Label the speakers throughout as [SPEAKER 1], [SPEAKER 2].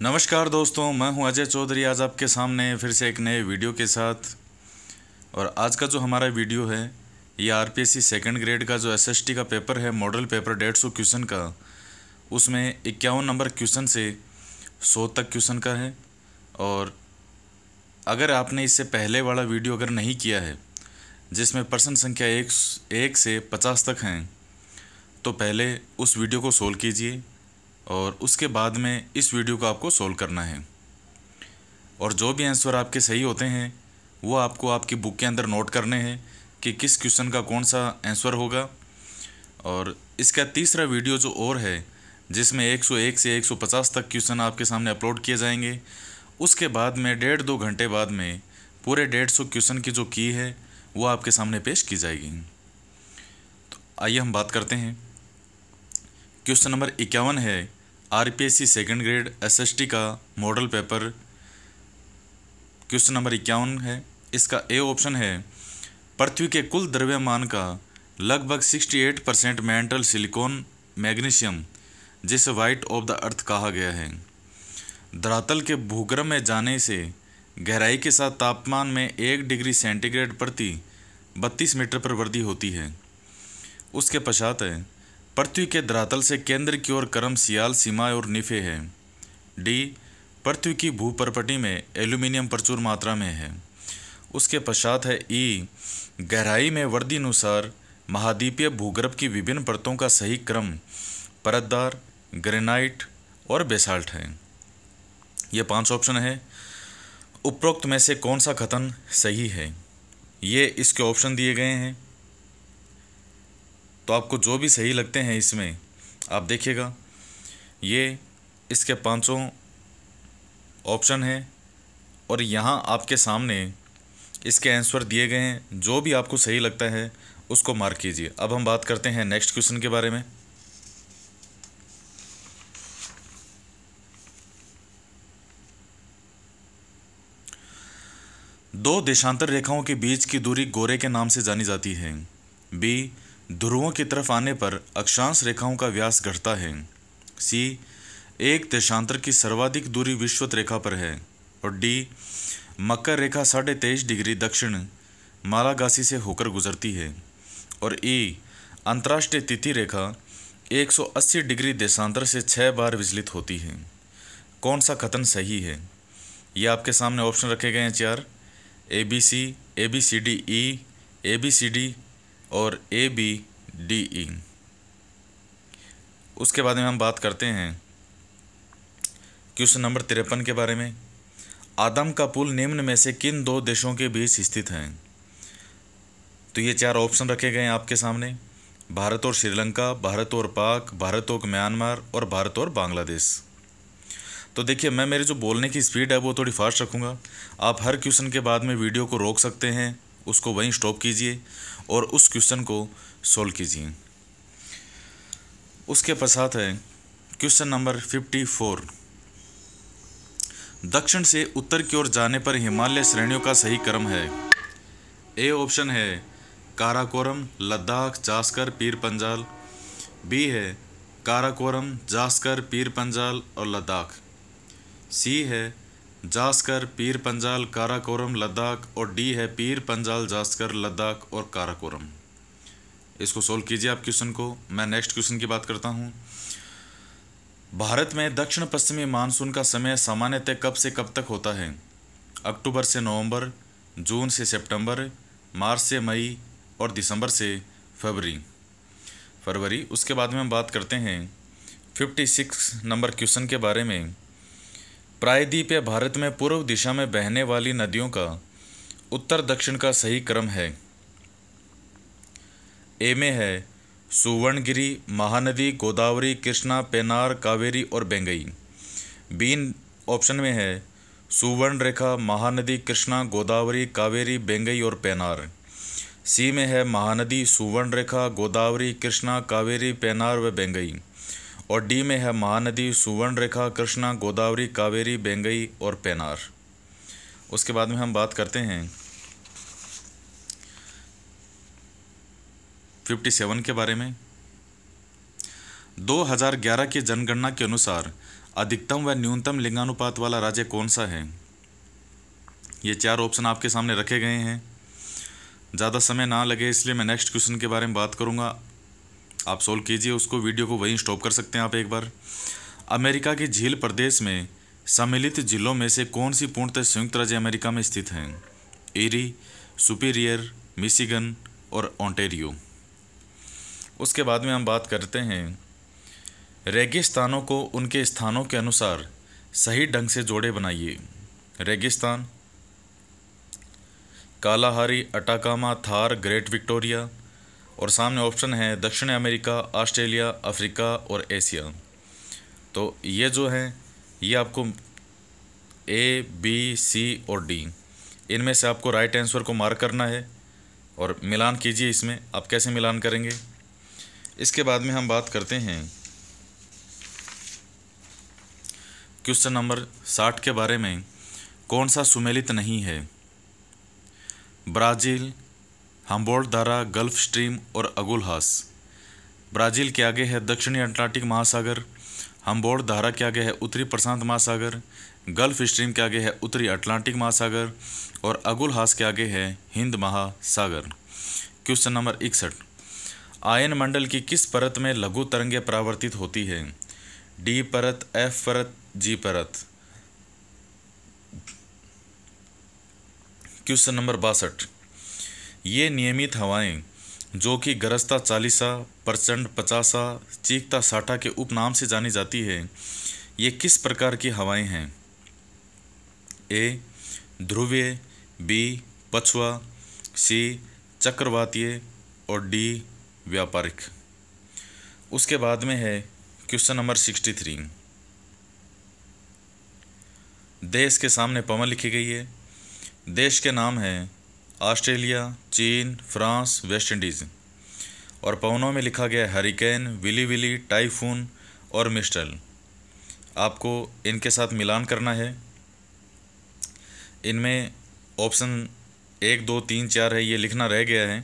[SPEAKER 1] नमस्कार दोस्तों, मैं हूं अजय चौधरी। आज आपके सामने फिर से एक नए वीडियो के साथ। और आज का जो हमारा वीडियो है ये आरपीएससी सेकंड ग्रेड का जो एसएसटी का पेपर है, मॉडल पेपर 150 क्वेश्चन का, उसमें 51 नंबर क्वेश्चन से 100 तक क्वेश्चन का है। और अगर आपने इससे पहले वाला वीडियो अगर नहीं किया है जिसमें प्रश्न संख्या 1 से 50 तक हैं, तो पहले उस वीडियो को सोल्व कीजिए और उसके बाद में इस वीडियो को आपको सोल्व करना है। और जो भी आंसर आपके सही होते हैं वो आपको आपकी बुक के अंदर नोट करने हैं कि किस क्वेश्चन का कौन सा आंसर होगा। और इसका तीसरा वीडियो जो और है जिसमें 101 से 150 तक क्वेश्चन आपके सामने अपलोड किए जाएंगे, उसके बाद में 1.5-2 घंटे बाद में पूरे 150 क्वेश्चन की जो की है वो आपके सामने पेश की जाएगी। तो आइए हम बात करते हैं। क्वेश्चन नंबर 51 है आरपीएससी सेकंड ग्रेड एसएसटी का मॉडल पेपर। क्वेश्चन नंबर 51 है, इसका ए ऑप्शन है पृथ्वी के कुल द्रव्यमान का लगभग 68% मेटल सिलिकॉन मैग्नीशियम जिसे वाइट ऑफ द अर्थ कहा गया है, धरातल के भूगर्भ में जाने से गहराई के साथ तापमान में 1 डिग्री सेंटीग्रेड प्रति 32 मीटर पर वृद्धि होती है। उसके पश्चात है पृथ्वी के धरातल से केंद्र की ओर क्रम सियाल सीमा और निफे है। डी, पृथ्वी की भूपर्पटी में एल्यूमिनियम प्रचुर मात्रा में है। उसके पश्चात है ई, गहराई में वृद्धि अनुसार महाद्वीपीय भूगर्भ की विभिन्न परतों का सही क्रम परतदार, ग्रेनाइट और बेसाल्ट है। ये 5 ऑप्शन है। उपरोक्त में से कौन सा कथन सही है? ये इसके ऑप्शन दिए गए हैं, तो आपको जो भी सही लगते हैं इसमें आप देखिएगा। ये इसके 5 ऑप्शन हैं और यहाँ आपके सामने इसके आंसर दिए गए हैं। जो भी आपको सही लगता है उसको मार्क कीजिए। अब हम बात करते हैं नेक्स्ट क्वेश्चन के बारे में। दो देशांतर रेखाओं के बीच की दूरी गोरे के नाम से जानी जाती है। बी, ध्रुवों की तरफ आने पर अक्षांश रेखाओं का व्यास घटता है। सी, एक देशांतर की सर्वाधिक दूरी विषुवत रेखा पर है। और डी, मकर रेखा 23.5 डिग्री दक्षिण मालागासी से होकर गुजरती है। और ई, अंतर्राष्ट्रीय तिथि रेखा 180 डिग्री देशांतर से 6 बार विचलित होती है। कौन सा कथन सही है? ये आपके सामने ऑप्शन रखे गए हैं 4, ABC, ABCDE, ABCD और ABDE। उसके बाद में हम बात करते हैं क्वेश्चन नंबर 53 के बारे में। आदम का पुल निम्न में से किन 2 देशों के बीच स्थित है? तो ये 4 ऑप्शन रखे गए हैं आपके सामने, भारत और श्रीलंका, भारत और पाक, भारत और म्यांमार और भारत और बांग्लादेश। तो देखिए, मैं मेरी जो बोलने की स्पीड है वो थोड़ी फास्ट रखूँगा। आप हर क्वेश्चन के बाद में वीडियो को रोक सकते हैं, उसको वहीं स्टॉप कीजिए और उस क्वेश्चन को सोल्व कीजिए। उसके पश्चात है क्वेश्चन नंबर 54। दक्षिण से उत्तर की ओर जाने पर हिमालय श्रेणियों का सही क्रम है। ए ऑप्शन है काराकोरम, लद्दाख, जास्कर, पीर पंजाल। बी है काराकोरम, जास्कर, पीर पंजाल और लद्दाख। सी है जास्कर, पीर पंजाल, काराकोरम, लद्दाख। और डी है पीर पंजाल, जास्कर, लद्दाख और काराकोरम। इसको सोल्व कीजिए आप क्वेश्चन को। मैं नेक्स्ट क्वेश्चन की बात करता हूँ। भारत में दक्षिण पश्चिमी मानसून का समय सामान्यतः कब से कब तक होता है? अक्टूबर से नवंबर, जून से सितंबर, मार्च से मई और दिसंबर से फरवरी। उसके बाद में हम बात करते हैं 56 नंबर क्वेश्चन के बारे में। प्रायद्वीपीय भारत में पूर्व दिशा में बहने वाली नदियों का उत्तर दक्षिण का सही क्रम है। ए में है सुवर्णगिरी, महानदी, गोदावरी, कृष्णा, पेनार, कावेरी और बेंगई। बी ऑप्शन में है सुवर्ण रेखा, महानदी, कृष्णा, गोदावरी, कावेरी, बेंगई और पेनार। सी में है महानदी, सुवर्ण रेखा, गोदावरी, कृष्णा, कावेरी, पेनार व बेंगई। और डी में है महानदी, सुवर्ण रेखा, कृष्णा, गोदावरी, कावेरी, बेंगई और पेनार। उसके बाद में हम बात करते हैं 57 के बारे में। 2011 की जनगणना के अनुसार अधिकतम व न्यूनतम लिंगानुपात वाला राज्य कौन सा है? ये 4 ऑप्शन आपके सामने रखे गए हैं। ज़्यादा समय ना लगे इसलिए मैं नेक्स्ट क्वेश्चन के बारे में बात करूँगा। आप सोल्व कीजिए उसको, वीडियो को वहीं स्टॉप कर सकते हैं आप एक बार। अमेरिका के झील प्रदेश में सम्मिलित जिलों में से कौन सी पूर्णतः संयुक्त राज्य अमेरिका में स्थित हैं? एरी, सुपीरियर, मिशिगन और ओंटारियो। उसके बाद में हम बात करते हैं रेगिस्तानों को उनके स्थानों के अनुसार सही ढंग से जोड़े बनाइए। रेगिस्तान: Kalahari, Atacama, Thar, great Victoria. और सामने ऑप्शन है दक्षिण अमेरिका, ऑस्ट्रेलिया, अफ्रीका और एशिया। तो ये जो है ये आपको ए, बी, सी और डी इनमें से आपको राइट आंसर को मार्क करना है और मिलान कीजिए। इसमें आप कैसे मिलान करेंगे? इसके बाद में हम बात करते हैं क्वेश्चन नंबर 60 के बारे में। कौन सा सुमेलित नहीं है? ब्राज़ील, हम्बोल्ट धारा, गल्फ स्ट्रीम और अगुलहास। ब्राज़ील के आगे है दक्षिणी अटलांटिक महासागर, हम्बोल्ट धारा के आगे है उत्तरी प्रशांत महासागर, गल्फ स्ट्रीम के आगे है उत्तरी अटलांटिक महासागर और अगुलहास के आगे है हिंद महासागर। Question number 61। आयन मंडल की किस परत में लघु तरंगें परावर्तित होती है? डी परत, एफ परत, जी परत। Question number 62। ये नियमित हवाएं जो कि गरजता 40, प्रचंड 50, चीखता 60 के उपनाम से जानी जाती है, ये किस प्रकार की हवाएं हैं? ए ध्रुवीय, बी पछुआ, सी चक्रवातीय और डी व्यापारिक। उसके बाद में है क्वेश्चन नंबर 63। देश के सामने पवन लिखी गई है। देश के नाम हैं ऑस्ट्रेलिया, चीन, फ्रांस, वेस्ट इंडीज़ और पवनों में लिखा गया हरिकेन, विली विली, टाइफून और मिस्टल। आपको इनके साथ मिलान करना है। इनमें ऑप्शन 1, 2, 3, 4 है, ये लिखना रह गया है।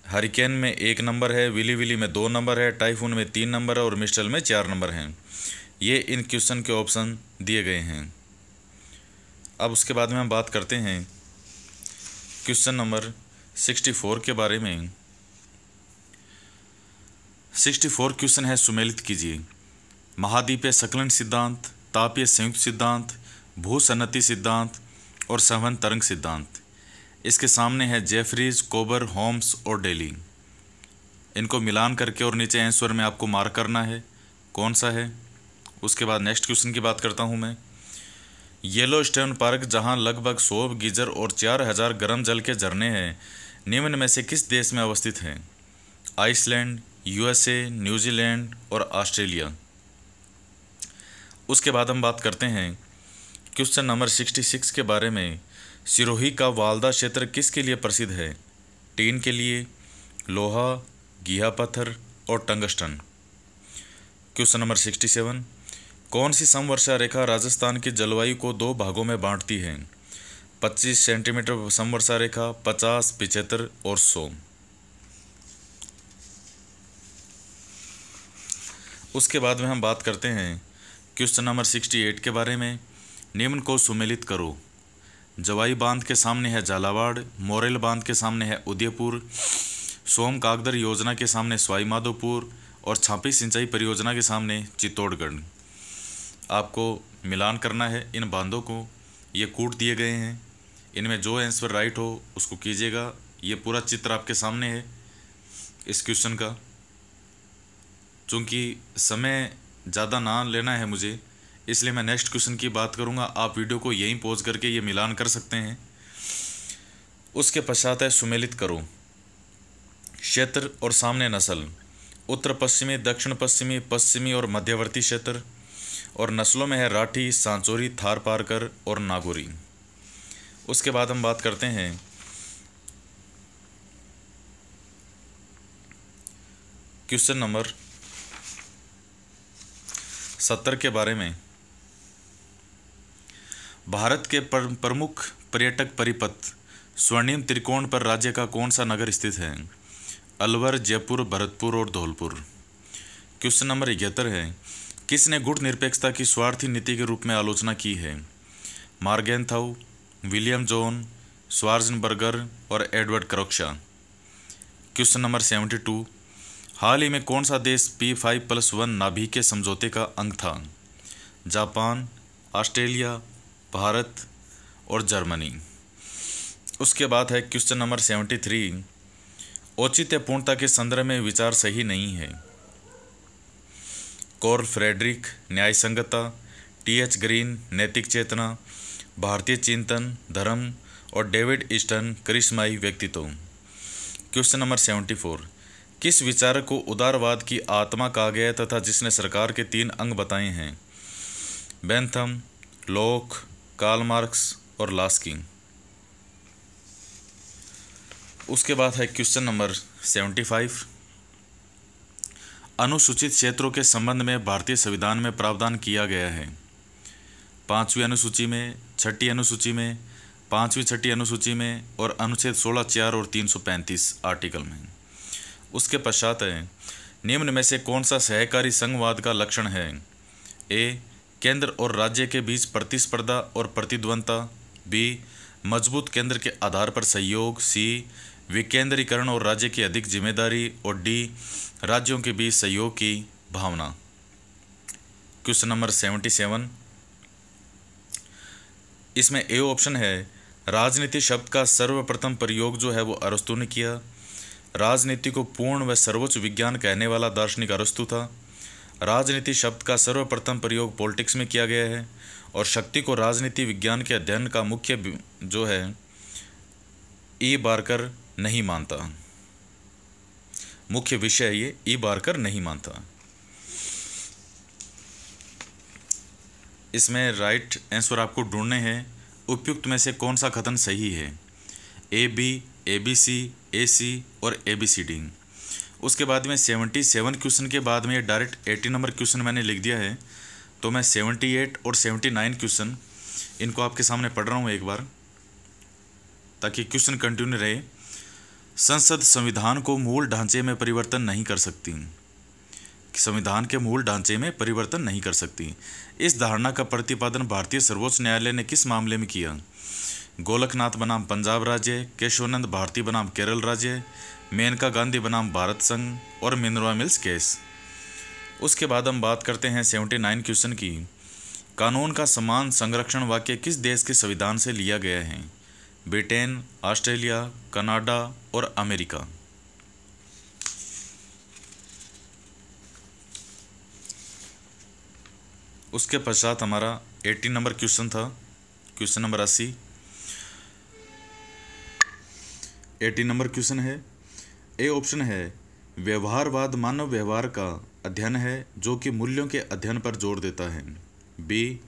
[SPEAKER 1] हरिकेन में 1 नंबर है, विली विली में 2 नंबर है, टाइफून में 3 नंबर है और मिस्टल में 4 नंबर हैं। ये इन क्वेश्चन के ऑप्शन दिए गए हैं। अब उसके बाद में हम बात करते हैं क्वेश्चन नंबर 64 के बारे में। 64 क्वेश्चन है, सुमेलित कीजिए। महाद्वीपीय संकलन सिद्धांत, तापीय संयुक्त सिद्धांत, भूसन्नति सिद्धांत और संवहन तरंग सिद्धांत। इसके सामने है जेफरीज, कोबर, होम्स और डेली। इनको मिलान करके और नीचे आंसर में आपको मार्क करना है कौन सा है। उसके बाद नेक्स्ट क्वेश्चन की बात करता हूँ मैं। येलोस्टोन पार्क, जहाँ लगभग 100 गीजर और 4000 गर्म जल के झरने हैं, निम्न में से किस देश में अवस्थित है? आइसलैंड, यूएसए, न्यूजीलैंड और ऑस्ट्रेलिया। उसके बाद हम बात करते हैं क्वेश्चन नंबर 66 के बारे में। सिरोही का वालदा क्षेत्र किसके लिए प्रसिद्ध है? टीन के लिए, लोहा, गीहा पत्थर और टंगस्टन। Question number 67। कौन सी समवर्षा रेखा राजस्थान की जलवायु को 2 भागों में बांटती है? 25 सेंटीमीटर समवर्षा रेखा, 50, 75 और 100। उसके बाद में हम बात करते हैं क्वेश्चन नंबर 68 के बारे में। निम्न को सुमेलित करो। जवाई बांध के सामने है झालावाड़, मोरेल बांध के सामने है उदयपुर, सोम कागदर योजना के सामने सवाई माधोपुर और छापी सिंचाई परियोजना के सामने चित्तौड़गढ़। आपको मिलान करना है इन बांधों को। ये कूट दिए गए हैं, इनमें जो आंसर राइट हो उसको कीजिएगा। ये पूरा चित्र आपके सामने है इस क्वेश्चन का। चूँकि समय ज़्यादा ना लेना है मुझे, इसलिए मैं नेक्स्ट क्वेश्चन की बात करूंगा। आप वीडियो को यहीं पॉज करके ये मिलान कर सकते हैं। उसके पश्चात है सुमेलित करो। क्षेत्र और सामने नस्ल, उत्तर पश्चिमी, दक्षिण पश्चिमी, पश्चिमी और मध्यवर्ती क्षेत्र। और नस्लों में है राठी, सांचोरी, थार पारकर और नागौरी। उसके बाद हम बात करते हैं क्वेश्चन नंबर 70 के बारे में। भारत के प्रमुख पर्यटक परिपथ स्वर्णिम त्रिकोण पर राज्य का कौन सा नगर स्थित है? अलवर, जयपुर, भरतपुर और धौलपुर। क्वेश्चन नंबर 71 है। किसने गुट निरपेक्षता की स्वार्थी नीति के रूप में आलोचना की है? मार्गेनथाउ, विलियम जोन, श्वार्ज़ेनबर्गर और एडवर्ड क्रॉक्शा। क्वेश्चन नंबर 72, हाल ही में कौन सा देश P5+1 नाभिकीय समझौते का अंग था? जापान, ऑस्ट्रेलिया, भारत और जर्मनी। उसके बाद है क्वेश्चन नंबर 73, औचित्यपूर्णता के संदर्भ में विचार सही नहीं है। कार्ल फ्रेडरिक, न्याय संगतता, T.H. ग्रीन, नैतिक चेतना, भारतीय चिंतन, धर्म और डेविड ईस्टन, करिश्माई व्यक्तित्व। क्वेश्चन नंबर 74, किस विचारक को उदारवाद की आत्मा कहा गया तथा जिसने सरकार के 3 अंग बताए हैं? बेंथम, लॉक, कार्ल मार्क्स और लास्की। उसके बाद है क्वेश्चन नंबर 75, अनुसूचित क्षेत्रों के संबंध में भारतीय संविधान में प्रावधान किया गया है? 5वीं अनुसूची में, 6ठी अनुसूची में, 5वीं 6ठी अनुसूची में और अनुच्छेद 16(4) और 335 आर्टिकल में। उसके पश्चात है, निम्न में से कौन सा सहकारी संघवाद का लक्षण है? ए, केंद्र और राज्य के बीच प्रतिस्पर्धा और प्रतिद्वंद्वता, बी, मजबूत केंद्र के आधार पर सहयोग, सी, विकेंद्रीकरण और राज्य की अधिक जिम्मेदारी और डी, राज्यों के बीच सहयोग की भावना। क्वेश्चन नंबर 77, इसमें ए ऑप्शन है, राजनीति शब्द का सर्वप्रथम प्रयोग जो है वो अरस्तु ने किया। राजनीति को पूर्ण व सर्वोच्च विज्ञान कहने वाला दार्शनिक अरस्तु था। राजनीति शब्द का सर्वप्रथम प्रयोग पॉलिटिक्स में किया गया है और शक्ति को राजनीति विज्ञान के अध्ययन का मुख्य जो है ई बार्कर नहीं मानता, मुख्य विषय ये ई बार्कर नहीं मानता। इसमें राइट आंसर आपको ढूंढने हैं, उपयुक्त में से कौन सा कथन सही है? A B, A B C, ए सी और ए बी सी डी। उसके बाद में 77 क्वेश्चन के बाद में ये डायरेक्ट 80 नंबर क्वेश्चन मैंने लिख दिया है, तो मैं 78 और 79 क्वेश्चन इनको आपके सामने पढ़ रहा हूँ एक बार, ताकि क्वेश्चन कंटिन्यू रहे। संसद संविधान को मूल ढांचे में परिवर्तन नहीं कर सकती। संविधान के मूल ढांचे में परिवर्तन नहीं कर सकती। इस धारणा का प्रतिपादन भारतीय सर्वोच्च न्यायालय ने किस मामले में किया? गोलकनाथ बनाम पंजाब राज्य, केशवानंद भारती बनाम केरल राज्य, मेनका गांधी बनाम भारत संघ और मिनर्वा मिल्स केस। उसके बाद हम बात करते हैं 79 क्वेश्चन की। कानून का समान संरक्षण वाक्य किस देश के संविधान से लिया गया है? ब्रिटेन, ऑस्ट्रेलिया, कनाडा और अमेरिका। उसके पश्चात हमारा 80 नंबर क्वेश्चन था, क्वेश्चन नंबर 80। 80 नंबर क्वेश्चन है, ए ऑप्शन है, व्यवहारवाद मानव व्यवहार का अध्ययन है जो कि मूल्यों के अध्ययन पर जोर देता है। बी,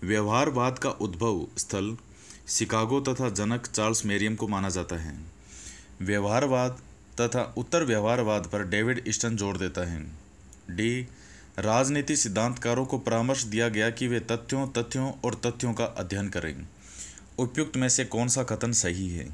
[SPEAKER 1] व्यवहारवाद का उद्भव स्थल शिकागो तथा जनक चार्ल्स मेरियम को माना जाता है। व्यवहारवाद तथा उत्तर व्यवहारवाद पर डेविड ईस्टन जोर देता है। डी, राजनीति सिद्धांतकारों को परामर्श दिया गया कि वे तथ्यों और तथ्यों का अध्ययन करें। उपयुक्त में से कौन सा कथन सही है?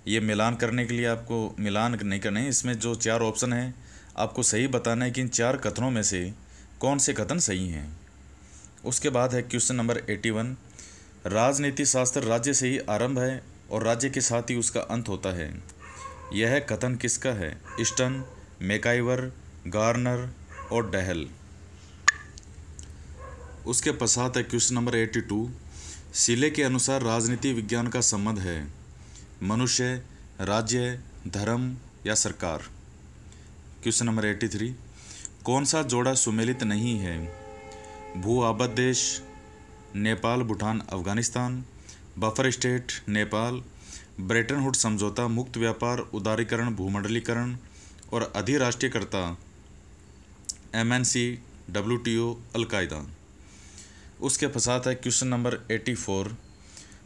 [SPEAKER 1] ये मिलान करने के लिए आपको मिलान नहीं करना है, इसमें जो 4 ऑप्शन हैं आपको सही बताना है कि इन 4 कथनों में से कौन से कथन सही हैं। उसके बाद है क्वेश्चन नंबर 81, राजनीति शास्त्र राज्य से ही आरंभ है और राज्य के साथ ही उसका अंत होता है। यह कथन किसका है? ईस्टन, मैकाइवर, गार्नर और डहल। उसके पश्चात है क्वेश्चन नंबर 82, सीले के अनुसार राजनीति विज्ञान का संबंध है मनुष्य, राज्य, धर्म या सरकार। क्वेश्चन नंबर 83, कौन सा जोड़ा सुमेलित नहीं है? भू आबद्ध देश, Nepal, Bhutan, Afghanistan, buffer state, Nepal, Bretton Woods समझौता, मुक्त व्यापार, उदारीकरण, भूमंडलीकरण और अधिराष्ट्रीयकर्ता, MNC, WTO, अलकायदा। उसके पश्चात है क्वेश्चन नंबर 84,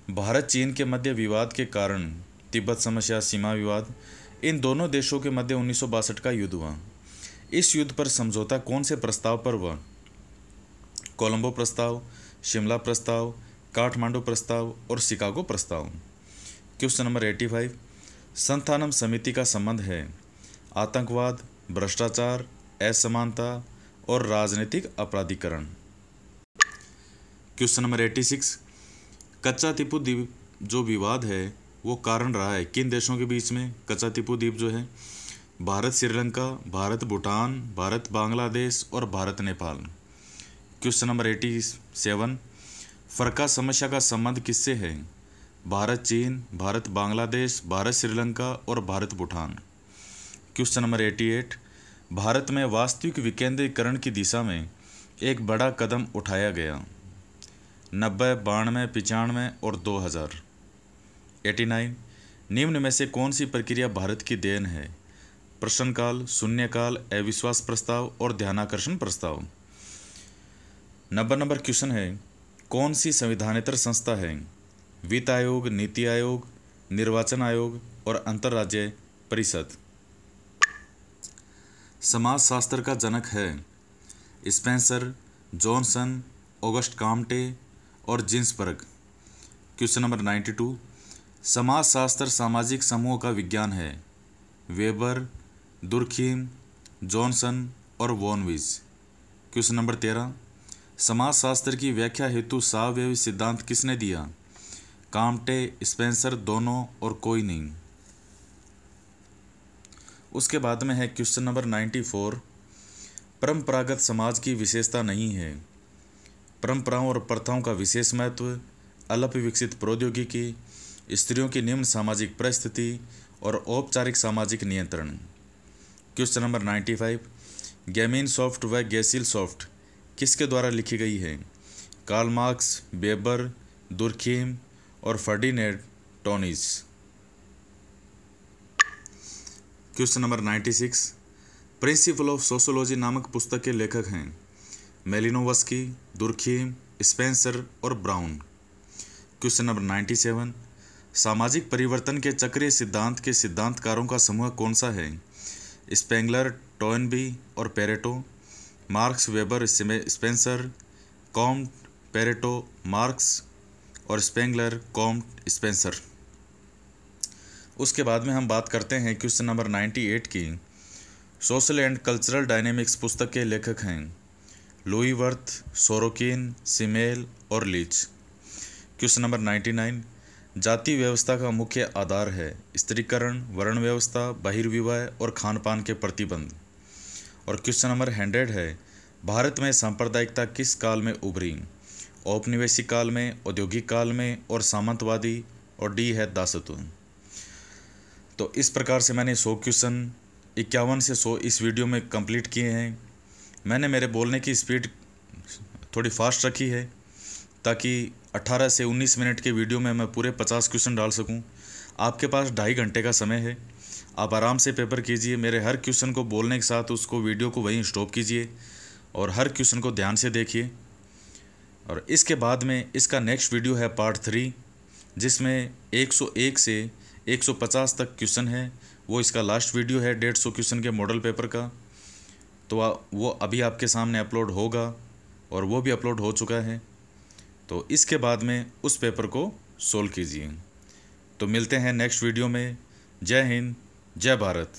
[SPEAKER 1] भारत चीन के मध्य विवाद के कारण तिब्बत समस्या, सीमा विवाद, इन दोनों देशों के मध्य 1962 का युद्ध हुआ। इस युद्ध पर समझौता कौन से प्रस्ताव पर हुआ? कोलंबो प्रस्ताव, शिमला प्रस्ताव, काठमांडू प्रस्ताव और शिकागो प्रस्ताव। क्वेश्चन नंबर 85, संथानम समिति का संबंध है आतंकवाद, भ्रष्टाचार, असमानता, और राजनीतिक अपराधीकरण। क्वेश्चन नंबर 86, कच्चा टीपू द्वीप जो विवाद है वो कारण रहा है किन देशों के बीच में? कच्चा टीपू द्वीप जो है भारत श्रीलंका, भारत भूटान, भारत बांग्लादेश और भारत नेपाल। क्वेश्चन नंबर 87, फरका समस्या का संबंध किससे है? भारत चीन, भारत बांग्लादेश, भारत श्रीलंका और भारत भूटान। क्वेश्चन नंबर 88, भारत में वास्तविक विकेंद्रीकरण की दिशा में एक बड़ा कदम उठाया गया। 90, 92, 95 और 2000। 89, निम्न में से कौन सी प्रक्रिया भारत की देन है? प्रश्नकाल, शून्यकाल, अविश्वास प्रस्ताव और ध्यानाकर्षण प्रस्ताव। 90 नंबर क्वेश्चन है, कौन सी संविधानेतर संस्था है? वित्त आयोग, नीति आयोग, निर्वाचन आयोग और अंतर्राज्य परिषद। समाजशास्त्र का जनक है स्पेंसर, जॉनसन, ऑगस्ट काम्टे और जिन्सबर्ग। क्वेश्चन नंबर 92, समाजशास्त्र सामाजिक समूह का विज्ञान है। वेबर, दुर्खीम, जॉनसन और वॉनविज। क्वेश्चन नंबर 13, समाजशास्त्र की व्याख्या हेतु सावयवी सिद्धांत किसने दिया? काम्टे, स्पेंसर, दोनों और कोई नहीं। उसके बाद में है क्वेश्चन नंबर 94, परंपरागत समाज की विशेषता नहीं है। परंपराओं और प्रथाओं का विशेष महत्व, अल्प विकसित प्रौद्योगिकी, स्त्रियों की निम्न सामाजिक परिस्थिति और औपचारिक सामाजिक नियंत्रण। क्वेश्चन नंबर 95, गैमीन सॉफ्ट व गैसिल सॉफ्ट किसके द्वारा लिखी गई है? कार्ल मार्क्स, वेबर, दुर्खीम और Ferdinand Tonnies. Question number 96, principle of sociology नामक पुस्तक के लेखक हैं? मेलिनोवस्की, दुर्खीम, स्पेंसर और ब्राउन। क्वेश्चन नंबर 97, सामाजिक परिवर्तन के चक्रीय सिद्धांत के सिद्धांतकारों का समूह कौन सा है? स्पेंगलर, टोयनबी और Pareto, marks, weber, Spencer, Comte, Pareto, marks और स्पेंगलर, कॉम्ट, स्पेंसर। उसके बाद में हम बात करते हैं क्वेश्चन नंबर 98 की। सोशल एंड कल्चरल डायनेमिक्स पुस्तक के लेखक हैं लुई वर्थ, सोरोकिन, सिमेल और लीच। क्वेश्चन नंबर 99, जाति व्यवस्था का मुख्य आधार है स्त्रीकरण, वर्ण व्यवस्था, बहिर्विवाह और खानपान के प्रतिबंध। और क्वेश्चन नंबर 100 है, भारत में सांप्रदायिकता किस काल में उभरी? औपनिवेशिक काल में, औद्योगिक काल में और सामंतवादी। और डी है दासत्व। तो इस प्रकार से मैंने 100 क्वेश्चन 51 से 100 इस वीडियो में कंप्लीट किए हैं। मैंने मेरे बोलने की स्पीड थोड़ी फास्ट रखी है ताकि 18 से 19 मिनट के वीडियो में मैं पूरे 50 क्वेश्चन डाल सकूं। आपके पास 2.5 घंटे का समय है, आप आराम से पेपर कीजिए। मेरे हर क्वेश्चन को बोलने के साथ उसको वीडियो को वहीं स्टॉप कीजिए और हर क्वेश्चन को ध्यान से देखिए। और इसके बाद में इसका नेक्स्ट वीडियो है पार्ट 3, जिसमें 101 से 150 तक क्वेश्चन है। वो इसका लास्ट वीडियो है 150 क्वेश्चन के मॉडल पेपर का। तो वो अभी आपके सामने अपलोड होगा और वो भी अपलोड हो चुका है। तो इसके बाद में उस पेपर को सोल्व कीजिए। तो मिलते हैं नेक्स्ट वीडियो में। जय हिंद, जय भारत।